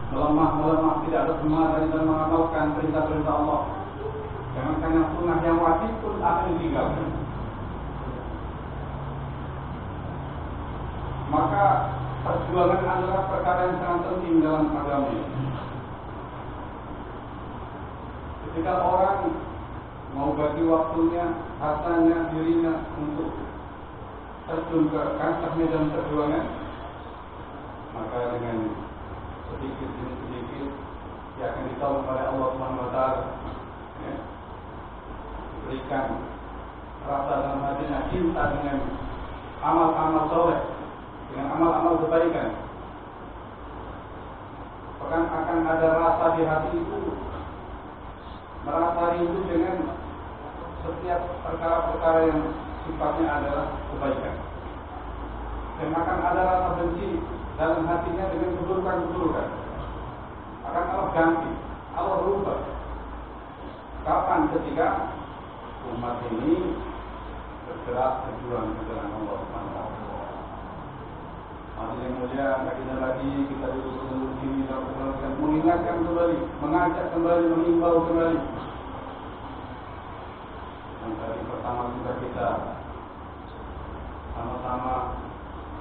melemah, tidak ada semangat dalam mengamalkan perintah-perintah Allah. Jangankan yang sunnah, yang wajib pun akan ditinggalkan. Maka perjuangan adalah perkara yang sangat penting dalam agama ini. Ketika orang mau bagi waktunya, hartanya, dirinya untuk terjun ke kancah medan perjuangan, maka dengan sedikit demi sedikit dia akan ditolong oleh Allah Subhanahu wa taala, ya. Diberikan rasa dalam hatinya cinta dengan amal-amal soleh, dengan amal-amal kebaikan. Bahkan akan ada rasa di hati itu, merasa rindu dengan setiap perkara-perkara yang sifatnya adalah kebaikan. Dan akan ada rasa benci dalam hatinya dengan keburukan-keburukan. Akan Allah ganti, Allah rubah. Kapan? Ketika umat ini bergerak berjuang ke jalan Allah Subhanahu wa taala. Hadirin yang mulia, kita lagi kita duduk sini dan mengingatkan kembali, mengajak kembali, mengimbau kembali. Yang tadi pertama kita sama-sama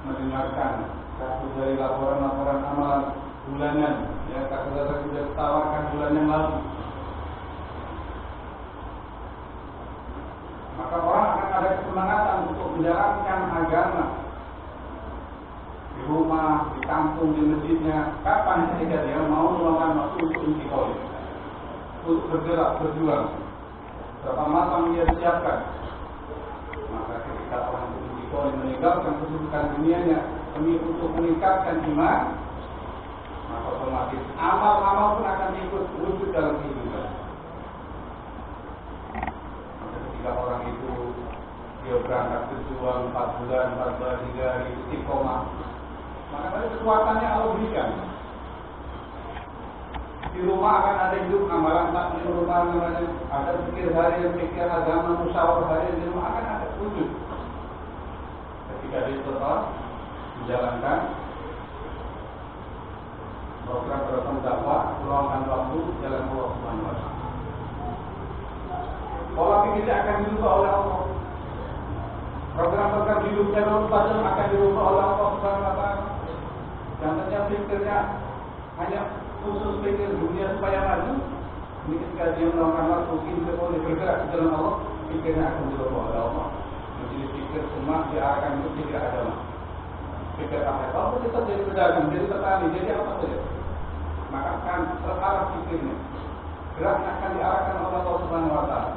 mendengarkan satu dari laporan-laporan amalan bulanan, ya, saudara sudah tawarkan bulan yang lalu. Maka orang akan ada kesemangatan untuk menjalankan agama di rumah, di kampung, di masjidnya. Kapan ketika dia mau meluangkan waktu untuk intikoi, untuk bergerak, berjuang, berapa matang dia siapkan. Maka ketika orang itu intikoi meninggalkan kesibukan dunianya demi untuk meningkatkan iman, maka otomatis amal-amal pun akan ikut wujud dalam kehidupan. Maka ketika orang itu dia berangkat berjuang 4 bulan, 14 hari istiqomah, maka tadi kekuatannya Allah berikan. Di rumah akan ada hidup amalan tak di rumah namanya, ada pikir harian, pikir agama, musyawarah harian di rumah akan ada wujud. Ketika dia tetap menjalankan program-program dakwah, meluangkan waktu jalan Allah Subhanahu wa taala. Pola pikirnya akan dirubah oleh Allah. Program-program hidupnya akan dirubah oleh Allah Subhanahu wa taala. Yang tadinya pikirnya hanya khusus pikir dunia supaya maju, ini ketika dia meluangkan waktu kita boleh bergerak di jalan Allah, pikirnya akan dirubah oleh Allah. Menjadi pikir semua diarahkan untuk pikir agama. Pikir apa? Kalau kita jadi pedagang, jadi petani, jadi apa saja, maka akan terarah pikirnya. Geraknya akan diarahkan oleh Allah Subhanahu wa taala.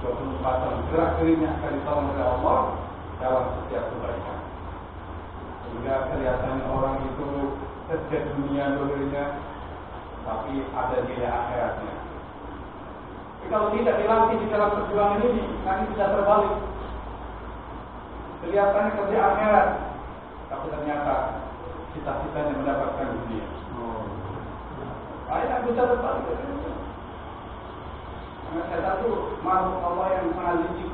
24 tahun gerak dirinya akan ditolong oleh Allah dalam setiap kebaikan. Sehingga kelihatannya orang itu kerja dunia dulunya, tapi ada nilai akhiratnya. Tapi kalau tidak dilatih di dalam perjuangan ini, nanti bisa terbalik. Kelihatannya kerja akhirat, tapi ternyata cita-citanya mendapatkan dunia. Banyak bisa terbalik. Karena saya tahu makhluk Allah yang sangat licik,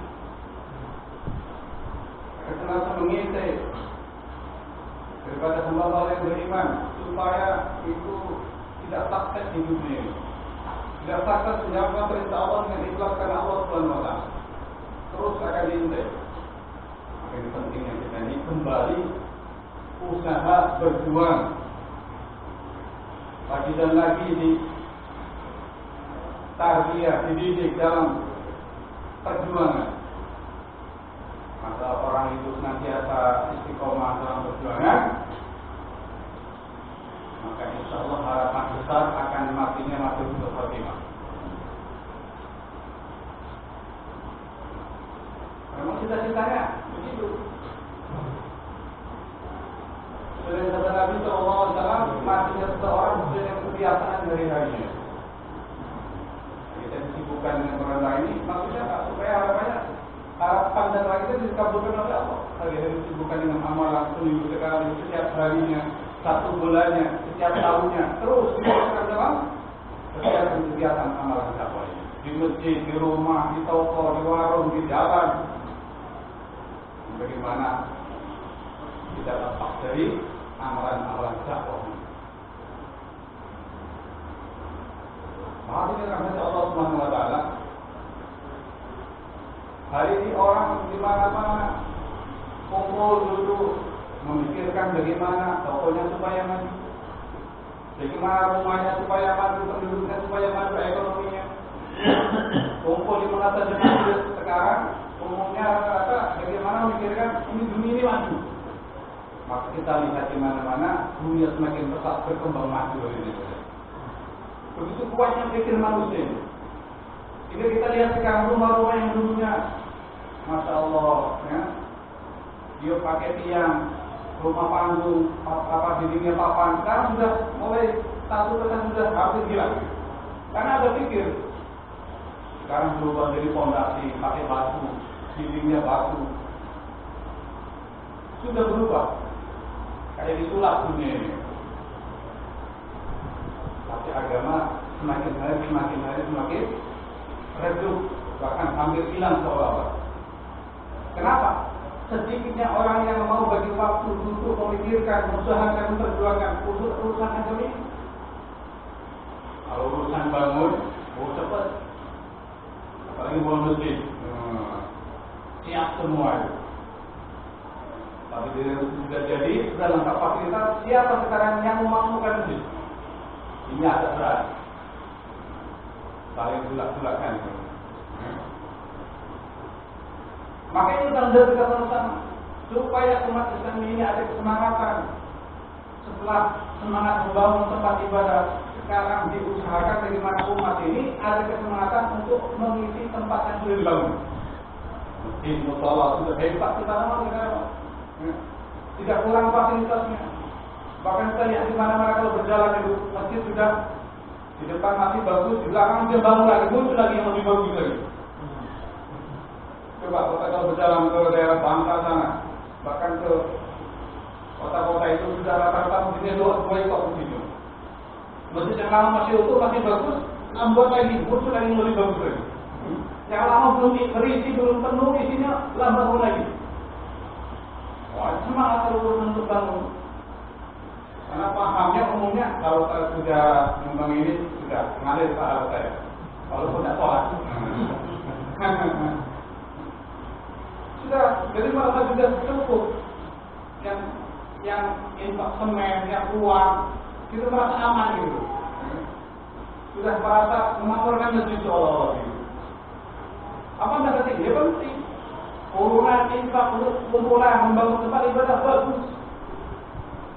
senantiasa mengintai daripada hamba Allah yang beriman, supaya itu tidak takut di dunia ini, tidak takut menjalankan perintah Allah dengan ikhlas karena Allah Subhanahu wa taala. Terus akan diintai. Maka ini pentingnya kita ini kembali usaha berjuang lagi dan lagi di tarbiyah, dididik dalam perjuangan. Maka orang itu senantiasa istiqomah dalam perjuangan, maka insya Allah harapan besar akan matinya mati untuk Fatimah. Memang cita-citanya begitu. Sebenarnya kata Nabi SAW, matinya seseorang dengan kebiasaan dari harinya. Kita disibukkan dengan perkara ini, maksudnya apa? Supaya harapan dan lagi kita dikabulkan oleh Allah. Hari-hari disibukkan dengan amalan seminggu sekali, setiap harinya, 1 bulannya, setiap tahunnya, terus disibukkan dalam setiap kegiatan amalan dakwah ini. Di masjid, di rumah, di toko, di warung, di jalan. Bagaimana kita lepas dari amalan-amalan dakwah ini? Hadirin rahmat Allah Subhanahu wa taala. Hari ini orang di mana-mana kumpul duduk memikirkan bagaimana tokonya supaya maju, bagaimana rumahnya supaya maju, penduduknya supaya maju, ekonominya. Kumpul di mana saja sekarang umumnya rata-rata bagaimana memikirkan ini dunia ini maju. Maka kita lihat di mana-mana dunia semakin pesat berkembang maju ini. Begitu kuatnya pikir manusia. Jika kita lihat sekarang rumah-rumah yang dulunya, masya Allah, ya, dia pakai tiang, rumah panggung, dindingnya papan, sekarang sudah mulai satu persatu sudah hampir hilang. Karena ada pikir, sekarang berubah dari fondasi pakai batu, dindingnya batu, sudah berubah, kayak disulap dunia ini. Tapi agama semakin hari semakin redup, bahkan hampir hilang seolah-olah. Kenapa? Sedikitnya orang yang mau bagi waktu untuk memikirkan, mengusahakan, memperjuangkan urusan agama ini. Kalau urusan bangun, cepat. Apalagi bangun masjid, siap semua itu. Tapi dia sudah jadi, sudah lengkap fasilitas. Siapa sekarang yang memakmurkan masjid? Ini agak berat. Saling tulak-tulakan. Maka ini tanda kita sama-sama supaya umat Islam ini ada kesemangatan. Setelah semangat membangun tempat ibadah, sekarang diusahakan bagaimana umat ini ada kesemangatan untuk mengisi tempat yang sudah dibangun. Masjid, mushola sudah hebat di mana-mana sekarang. Tidak kurang fasilitasnya. Bahkan kita lihat di mana-mana kalau berjalan itu masjid sudah di depan masih bagus, di belakang dia bangun lagi, muncul lagi yang lebih bagus lagi. Coba kita kalau berjalan ke daerah Bangka sana, bahkan ke kota-kota itu sudah rata-rata masjidnya dua ekor begitu. Masjid yang lama masih utuh, masih bagus, nambah lagi, muncul lagi yang lebih bagus lagi. Yang lama belum berisi, belum penuh isinya, lambat lagi. Wah, semangat terus untuk bangun. Karena pahamnya umumnya kalau saya sudah memang ini sudah mengalir ke arah saya, walaupun tidak sholat. Sudah, jadi merasa sudah cukup. Yang infak semen, yang uang, itu merasa aman gitu. Sudah merasa memakmurkan masjid seolah-olah gitu. Apa yang penting? Ya penting. Urunan infak untuk kumpulan membangun tempat ibadah bagus.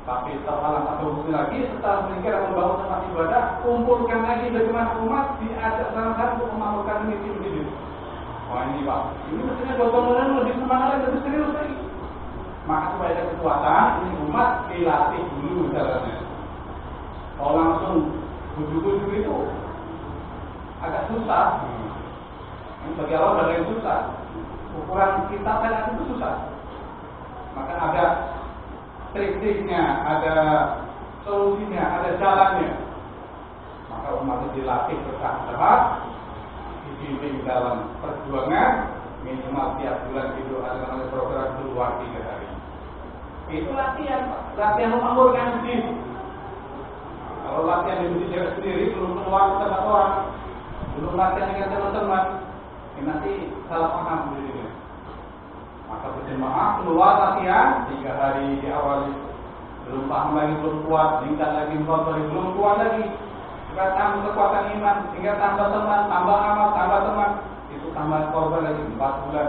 Tapi terhalang atau bukti lagi setelah mereka membangun tempat ibadah, kumpulkan lagi bagaimana umat diajak sama-sama untuk memakmurkan masjid. Wah ini Pak, ini mestinya gotong-gotong lebih semangat lagi, lebih serius lagi. Maka supaya ada kekuatan, ini umat dilatih dulu caranya. Kalau langsung bujuk-bujuk itu agak susah. Ini bagi Allah ada yang susah. Ukuran kita saja itu susah. Maka ada trik-triknya, ada solusinya, ada jalannya. Maka umat itu dilatih bertahap, dibimbing dalam perjuangan, minimal tiap bulan itu ada program keluar 3 hari. Itu latihan, Pak. Latihan memakmurkan diri. Kalau latihan di masjid sendiri belum keluar ke tempat orang, belum latihan dengan teman-teman, ini nanti salah paham dirinya. Maka berjemaah keluar latihan 3 hari diawali, belum paham lagi, belum kuat, tingkat lagi 4 hari, belum kuat lagi. Kita tambah kekuatan iman, hingga tambah teman, tambah amal, tambah teman, itu tambah korban lagi 4 bulan.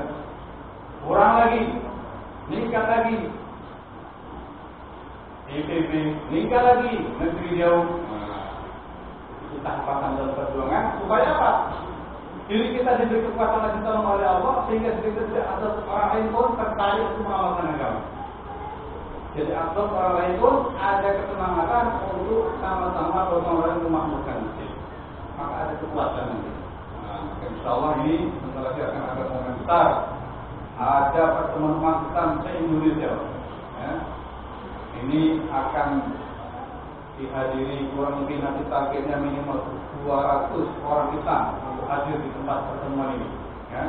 Kurang lagi, meningkat lagi. IPB, meningkat lagi, negeri jauh. Itu tahapan dalam perjuangan. Supaya apa? Diri kita diberi kekuatan lagi tolong oleh Allah, sehingga diri kita tidak ada orang lain pun tertarik untuk mengamalkan agama. Jadi aktor orang lain pun ada kesemangatan untuk sama-sama bergotong-royong memakmurkan masjid. Maka ada kekuatan nanti. Nah, insya Allah ini sebentar lagi akan ada momen besar. Ada pertemuan umat Islam se-Indonesia. Ya. Ini akan dihadiri kurang lebih nanti targetnya minimal 200 orang Islam untuk hadir di tempat pertemuan ini. Ya.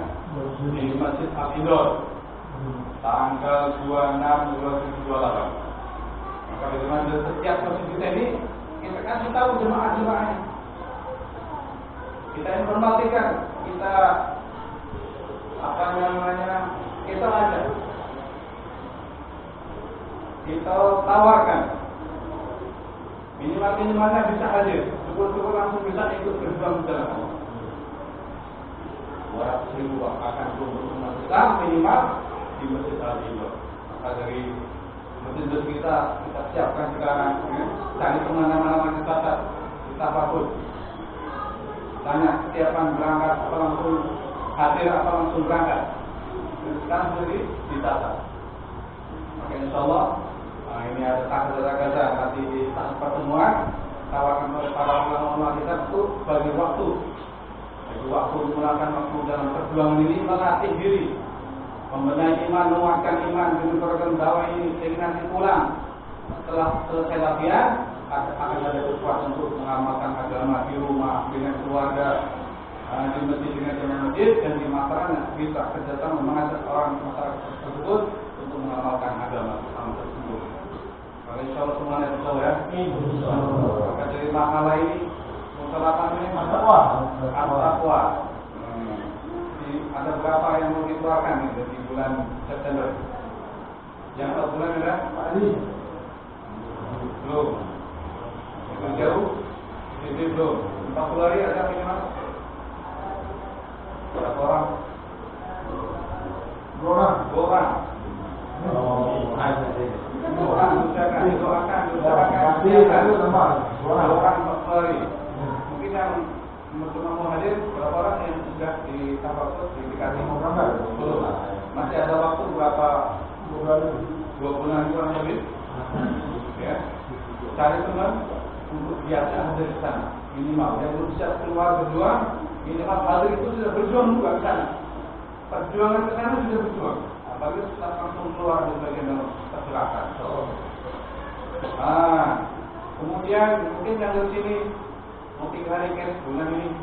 Di Masjid Al-Idol. Tanggal 26, 27, 28. Maka dengan setiap masjid kita ini, kita kasih tahu jemaah-jemaahnya. Kita informasikan, kita apa namanya, kita ajak, kita tawarkan. Minimalnya bisa hadir, syukur-syukur langsung bisa ikut berjuang dalam Allah. 200.000 akan untuk umat Islam minimal di Masjid Al-Ibar. Maka dari masjid kita siapkan sekarang, ya. Cari kemana-mana kita fokus. Tanya kesiapan berangkat, apa langsung hadir, apa langsung berangkat. Sekarang sendiri ditata. Maka insya Allah ini ada takdir-takdir nanti di saat pertemuan tawarkan oleh para ulama kita itu bagi waktu. Jadi waktu menggunakan waktu dalam perjuangan ini melatih diri, membenahi iman, menguatkan iman, menunjukkan dakwah ini sehingga nanti pulang setelah selesai latihan akan ada kekuatan untuk mengamalkan agama di rumah dengan keluarga, di masjid dengan masjid dan di masyarakat bisa kerjasama mengajak orang masyarakat tersebut untuk mengamalkan agama Islam tersebut. Maka insya Allah semuanya bisa ya. Maka dari makalah ini musalatan ini at-taqwa. Ada berapa yang mau dikeluarkan di bulan September? Yang satu bulan ada Pak Ali? Belum. Itu jauh? Itu belum. 40 hari ada minimal? Berapa orang? 2 orang. 2 orang. Oh, ada deh. 2 orang doakan. Pasti itu tambah. 2 orang 40 hari. Mungkin yang cuma mau hadir berapa orang yang sudah ditambah dikasih mau berangkat? Belum. Masih ada waktu berapa? 2 bulan kurang lebih. Ya. Cari teman untuk biasa hadir di sana. Minimal yang belum bisa keluar berjuang, minimal hadir itu sudah berjuang juga ke sana. Perjuangan ke sana sudah berjuang. Apalagi setelah langsung keluar dari bagian dalam pergerakan. Kemudian mungkin yang di sini mau 3 hari ke bulan ini.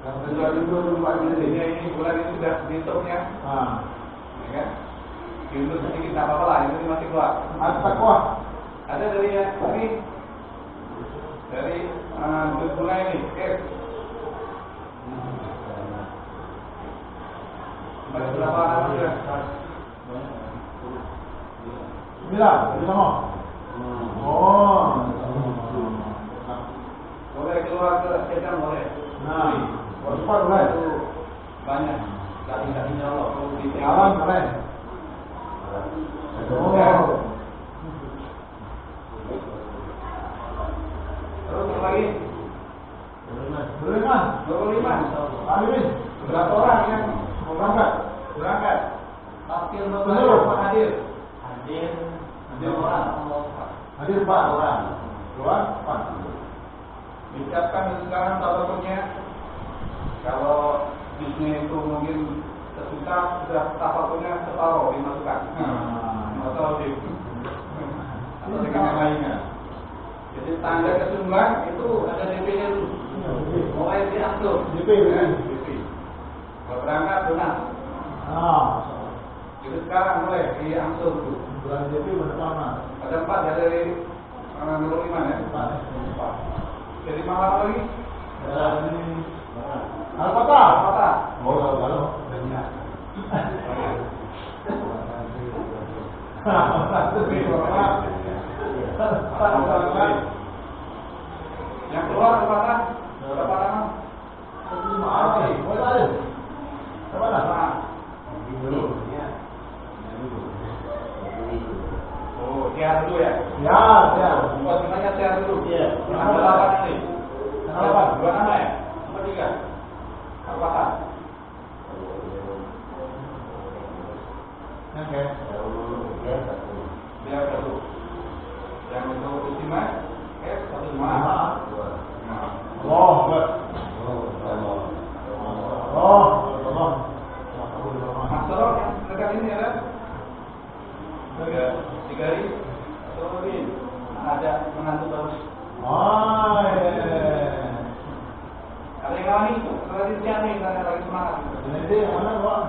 Yang berjuang itu ini bulan ini sudah dihitungnya. Ya kan? Diundur sedikit tak apa-apa lah, ini masih keluar. Ada dari bulan ini. Berapa nama sudah? 9, kita mau. Boleh keluar ke Sedang boleh. Cepat boleh. Itu banyak. Daging-dagingnya Allah. Alam boleh. Terus lagi 25. Berapa orang yang mau berangkat? Takdir berapa hadir? Hadir orang. Hadir 4 orang. 4. Disiapkan sekarang tawakulnya. Kalau bisnis itu mungkin sejuta, sudah tawakulnya separuh dimasukkan. Atau dengan yang lainnya. Jadi tanda kesungguhan itu ada DP-nya dulu. Mulai diatur. DP. Kalau berangkat lunas. Jadi sekarang mulai diangsur dulu. Bulan DP berapa? Ada 4 ya dari 25 ya. 4. Jadi malam lagi? Al-Fatah. Kalau banyak. Yang keluar Al-Fatah berapa lama? 5 Oh, siar dulu ya? Siar. Buat semuanya siar dulu. Iya. Ada 8 nanti. 2 nama ya? Nomor 3. Al-Fatah. Oke. Biar 1. Yang itu istimewa, 1 jemaah. Masalah yang dekat ini ada 3 hari atau lebih. Ada menantu terus. Ada yang lawan itu, setelah siap nih, karena lagi semangat. Jadi yang mana Pak?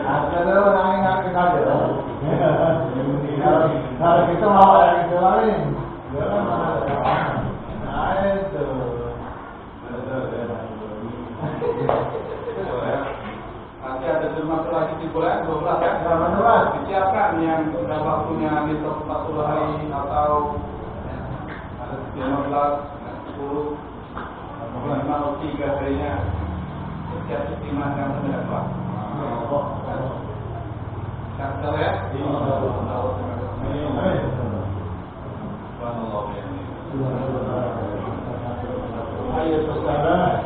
Ada orang yang nggak kita aja. Kalau kita mau ada yang lain. Nanti ada termasuk lagi di bulan 12 ya. Disiapkan yang sudah waktunya di 40 hari atau 15, 10, 3 harinya. Setiap istimewa yang mendapat. Catat ya. Ayo, saudara.